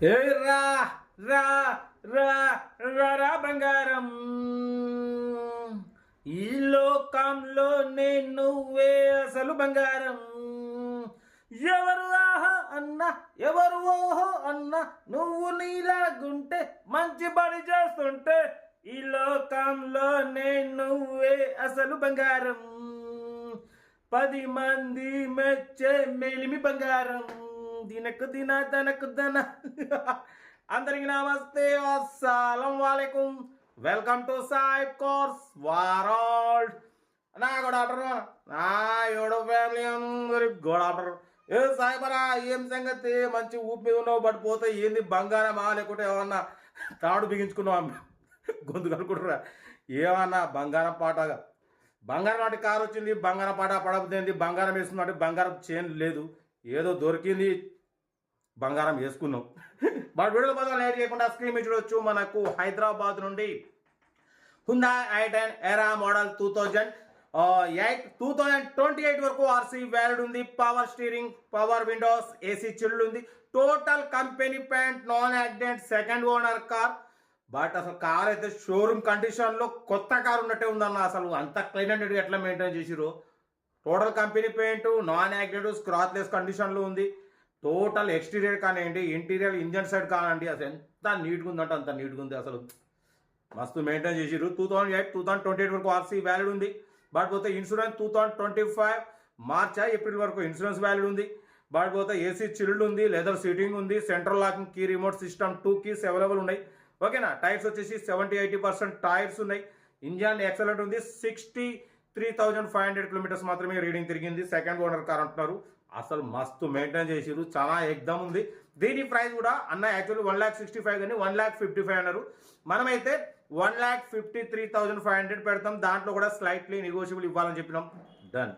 ఏ రా రా రా రా రా బంగారం, ఈ లోకంలో నేను నువ్వే అసలు బంగారం. ఎవరు ఆహా అన్న ఎవరు ఓహో అన్న, నువ్వు నీలాగుంటే మంచి పని చేస్తుంటే ఈ లోకంలో నేను నువ్వే అసలు బంగారం. 10 మంది మెచ్చే మేలిమి బంగారం, దినకు దిన తనకు దన. అందరికి నమస్తే, అస్సలం వాలేకుం. Welcome to Saib cars world. నా గుడ్ ఆఫ్టర్నూన్, నా యూట్యూబ్ ఫ్యామిలీ అందరికి గుడ్ ఆఫ్టర్నూన్. ఏ సాయిబరా, ఏం సంగతి? మంచి ఊపి మీద ఉన్నావు, బట్ పోతే ఏంది బంగారమా లేకుంటే ఏమన్నా తాడు బిగించుకున్నావు గొంతు కనుకుంటురా? ఏమన్నా బంగారం పాటగా బంగారం నాటి కారు వచ్చింది, బంగారం పాట పడబోతుంది, బంగారం వేసుకున్నట్టు బంగారం చైన్ లేదు, ఏదో దొరికింది బంగారం వేసుకున్నాం. బట్ వీడియోలో బాగా లేట్ చేయకుండా స్క్రీన్ మీద చూడొచ్చు. మనకు హైదరాబాద్ నుండి హ్యుండాయ్ i10 ఎరా మోడల్ 2028 వరకు ఆర్సీ వ్యాలిడ్ ఉంది. Power steering, power windows, AC chilled ఉంది. Total company paint, non accident, second owner car. But అసలు కార్ అయితే షోరూమ్ కండిషన్లో కొత్త కార్ ఉన్నట్టే ఉందన్న. అసలు అంత క్లీన్ అండ్ ఎట్లా మెయింటైన్ చేసిరు. Total company paint, non accident, scratchless కండిషన్లో ఉంది. టోటల్ ఎక్స్టీరియర్ కానివ్వండి, ఇంటీరియర్, ఇంజన్ సైడ్ కానివ్వండి, అసలు ఎంత నీట్గా ఉందంటే అంత నీట్గా ఉంది. అసలు మస్తు మెయింటైన్ చేసిరు. 2028 వరకు ఆర్సీ వ్యాలిడ్ ఉంది. బట్ పోతే ఇన్సూరెన్స్ 2025 మార్చ్ ఏప్రిల్ వరకు ఇన్సూరెన్స్ వ్యాలిడ్ ఉంది. బట్ పోతే ఏసీ చిల్డ్ ఉంది, లెదర్ సీటింగ్ ఉంది, central locking key, remote system, 2 keys available ఉన్నాయి. ఓకేనా? టైర్స్ వచ్చేసి 70-80% టైర్స్ ఉన్నాయి. ఇంజన్ ఎక్సలెంట్ ఉంది. 63,500 కిలోమీటర్స్ మాత్రమే రీడింగ్ తిరిగింది. సెకండ్ ఓనర్ కార్ అంటున్నారు. అసలు మస్తు మెయింటైన్ చేసిరు, చాలా ఎగ్దమ్ ఉంది. దీని ప్రైస్ కూడా అన్న యాక్చువల్లీ 1,65,000 కానీ 1,55,000 అన్నారు. మనమైతే 1,53,500 పెడతాం. దాంట్లో కూడా స్లైట్లీ నెగోషియబుల్ ఇవ్వాలని చెప్పినాం. డన్.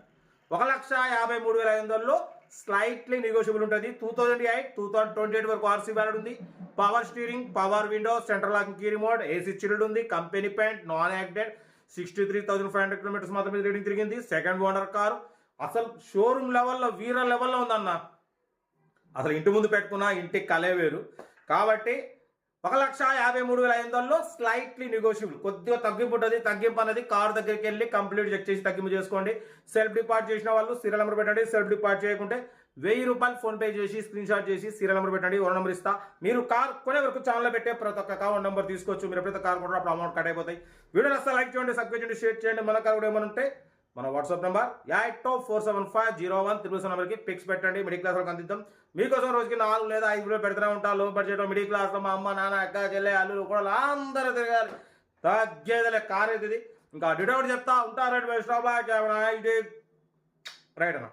1,53,500లో స్లైట్లీ నెగోషియబుల్ ఉంటుంది. 2028 వరకు ఆర్సీ వ్యాలిడ్ ఉంది. Power steering, power window, central locking key, remote, AC chilled ఉంది. Company paint, non accident, 63,500 kilometres మాత్రమే రీడింగ్ తిరిగింది. Second owner car. అసలు షోరూమ్ లెవెల్లో, వీర లెవెల్లో ఉందన్న. అసలు ఇంటి ముందు పెట్టుకున్న ఇంటికి కలే వేరు. కాబట్టి 1,53,500లో స్లైట్లీ నెగోషియబుల్, కొద్దిగా తగ్గింపు ఉంటుంది. తగ్గింపు అనేది కార్ దగ్గరికి వెళ్ళి కంప్లీట్ చెక్ చేసి తగ్గింపు చేసుకోండి. సెల్ఫ్ డిపార్ట్ చేసిన వాళ్ళు సీరియల్ నెంబర్ పెట్టండి. సెల్ఫ్ డిపార్ట్ చేయకుంటే 1,000 రూపాయలు ఫోన్పే చేసి స్క్రీన్ షాట్ చేసి సీరియల్ నెంబర్ పెట్టండి. ఓన్ నెంబర్ ఇస్తా. మీరు కార్ కొనే వరకు ఛానల్లో పెట్టే ప్రతి ఒక్క కార్ నెంబర్ తీసుకోవచ్చు. మీరు ఎప్పుడైతే కార్ కొంటారో అప్పుడు అమౌంట్ కట్ అయిపోతాయి. వీడియో నచ్చితే లైక్ చేయండి, సబ్స్క్రైబ్ చేయండి, షేర్ చేయండి. మన కార్ కూడా ఏమైనా ఉంటే మన వాట్సాప్ నెంబర్ 82475013 నెంబర్కి పిక్స్ పెట్టండి. మిడిల్ క్లాస్ వాళ్ళకి అందిద్దాం. మీకోసం రోజుకి 4 లేదా 5 వీడియో పెడుతూనే ఉంటా. లో బడ్జెట్ మిడిల్ క్లాస్లో మా అమ్మ, నాన్న, అక్క, చెల్లె, అల్లు కూడా అందరూ తిరగాలి. తగ్గేదలే కార్ అవుతుంది. ఇంకా డిటౌట్ చెప్తా ఉంటారు. రైట్ అన్న.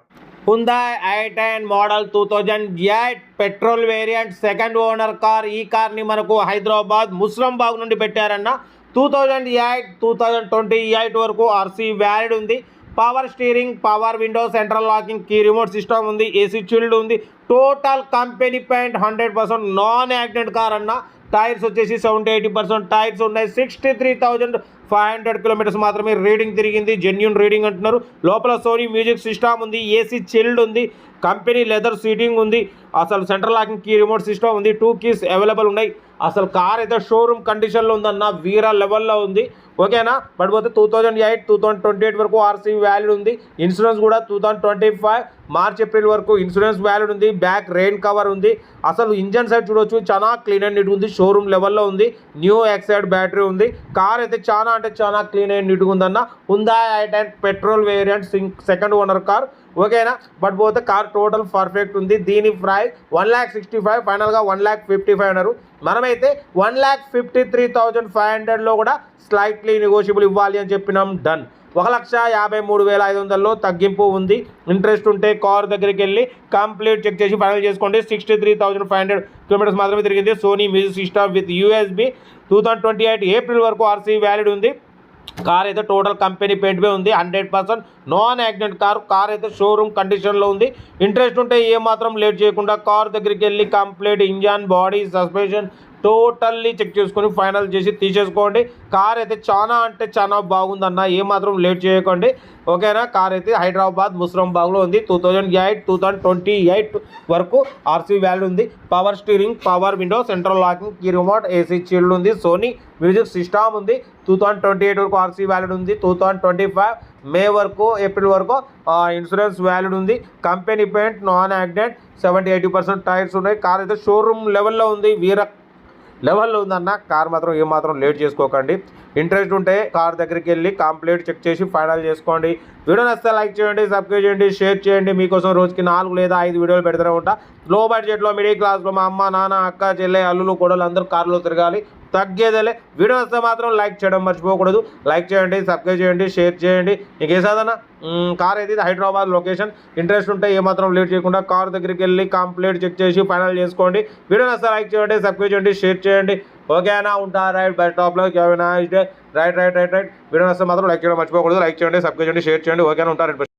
Hyundai i10 model 2008 petrol variant, second owner car. ఈ కార్ని మనకు హైదరాబాద్ ముస్లంబాగ్ నుండి పెట్టారన్న. 2028 వరకు ఆర్సీ వ్యాలిడ్ ఉంది. Power steering, power window, central locking key, remote system ఉంది. ఏసీ చిల్డ్ ఉంది. Total company point, 100% non accident car అన్న. టైర్స్ వచ్చేసి 70-80% టైర్స్ ఉన్నాయి. 63,500 కిలోమీటర్స్ మాత్రమే రీడింగ్ తిరిగింది. జెన్యూన్ రీడింగ్ అంటున్నారు. లోపల సోనీ మ్యూజిక్ సిస్టమ్ ఉంది. ఏసీ చిల్డ్ ఉంది. కంపెనీ లెదర్ సీటింగ్ ఉంది. అసలు central locking key, remote system ఉంది. 2 కీస్ అవైలబుల్ ఉన్నాయి. అసలు కార్ అయితే షోరూమ్ కండిషన్లో ఉందన్న, వీరా లెవెల్లో ఉంది. ఓకేనా? బట్ పోతే 2028 వరకు ఆర్సీ వ్యాలిడ్ ఉంది. ఇన్సూరెన్స్ కూడా 2025 మార్చ్ ఏప్రిల్ వరకు ఇన్సూరెన్స్ వ్యాలిడ్ ఉంది. బ్యాక్ రెయిన్ కవర్ ఉంది. అసలు ఇంజన్ సైడ్ చూడొచ్చు, చాలా క్లీన్ అండ్ నీట్ ఉంది. షోరూమ్ లెవెల్లో ఉంది. న్యూ ఎక్సైడ్ బ్యాటరీ ఉంది. కార్ అయితే చాలా అంటే చాలా క్లీన్ అండ్ నీట్గా ఉందన్న. Hyundai i10 petrol variant, second owner car. ఓకేనా? బట్ పోతే కార్ టోటల్ పర్ఫెక్ట్ ఉంది. దీని ప్రైస్ 1,65,000, ఫైనల్గా 1,55,000 అన్నారు. మనమైతే 1,53,500లో కూడా స్లైట్లీ నెగోషియబుల్ ఇవ్వాలి అని చెప్పినాం. డన్. 1,53,500లో తగ్గింపు ఉంది. ఇంట్రెస్ట్ ఉంటే కార్ దగ్గరికి వెళ్ళి కంప్లీట్ చెక్ చేసి ఫైనల్ చేసుకోండి. 63,500 కిలోమీటర్స్ మాత్రమే తిరిగింది. Sony music system with USB. 2028 April వరకు ఆర్సీ వ్యాలిడ్ ఉంది. కార్ అయితే టోటల్ కంపెనీ పెయింట్ ఉంది. 100% నాన్ యాక్సిడెంట్ కార్. కార్ అయితే షోరూమ్ కండిషన్లో ఉంది. ఇంట్రెస్ట్ ఉంటే ఏమాత్రం లేట్ చేయకుండా కార్ దగ్గరికి వెళ్ళి complete engine, body, suspension, totally check చేసుకొని ఫైనల్ చేసి తీసేసుకోండి. కార్ అయితే చాలా అంటే చాలా బాగుందన్న, ఏమాత్రం లేట్ చేయకండి ఓకేనా. కార్ అయితే హైదరాబాద్ ముస్రంబాగ్లో ఉంది. 2028 వరకు ఆర్సీ వాల్యూ ఉంది. Power steering, power window, central locking, key remote, AC chilled ఉంది, సోనీ మ్యూజిక్ సిస్టమ్ ఉంది. 2028 వరకు ఆర్సీ వ్యాలిడ్ ఉంది. 2025 మే వరకు ఏప్రిల్ వరకు ఇన్సూరెన్స్ వ్యాలిడ్ ఉంది. Company paint, non accident, 70-80% tyres ఉన్నాయి. కార్ అయితే షోరూమ్ లెవెల్లో ఉంది, వీర లెవెల్లో ఉందన్న. కార్ మాత్రం ఏమాత్రం లేట్ చేసుకోకండి. ఇంట్రెస్ట్ ఉంటే కార్ దగ్గరికి వెళ్ళి కంప్లీట్ చెక్ చేసి ఫైనల్ చేసుకోండి. వీడియో నచ్చితే లైక్ చేయండి, సబ్స్క్రైబ్ చేయండి, షేర్ చేయండి. మీకోసం రోజుకి 4 లేదా 5 వీడియోలు పెడుతూనే ఉంటా. లో బడ్జెట్లో మిడిల్ క్లాస్లో మా అమ్మ నాన్న అక్క చెల్లె అల్లులు కోడలు అందరూ కార్లో తిరగాలి, తగ్గేదేలే. వీడియో వస్తే మాత్రం లైక్ చేయడం మర్చిపోకూడదు. లైక్ చేయండి, సబ్స్క్రైబ్ చేయండి, షేర్ చేయండి. ఇంకే సాధన కార్ అయితే హైదరాబాద్ లొకేషన్. ఇంట్రెస్ట్ ఉంటే ఏమాత్రం లేట్ చేయకుండా కార్ దగ్గరికి వెళ్ళి కంప్లీట్ చెక్ చేసి ఫైనల్ చేసుకోండి. వీడియో వస్తే లైక్ చేయండి, సబ్స్క్రైబ్ చేయండి, షేర్ చేయండి. ఓకేనా, ఉంటా. రైట్ బై టాప్లో రైట్. వీడియో వస్తే మాత్రం లైక్ చేయడం మర్చిపోకూడదు. లైక్ చేయండి, సబ్స్క్రైబ్ చేయండి, షేర్ చేయండి. ఓకేనా, ఉంటా.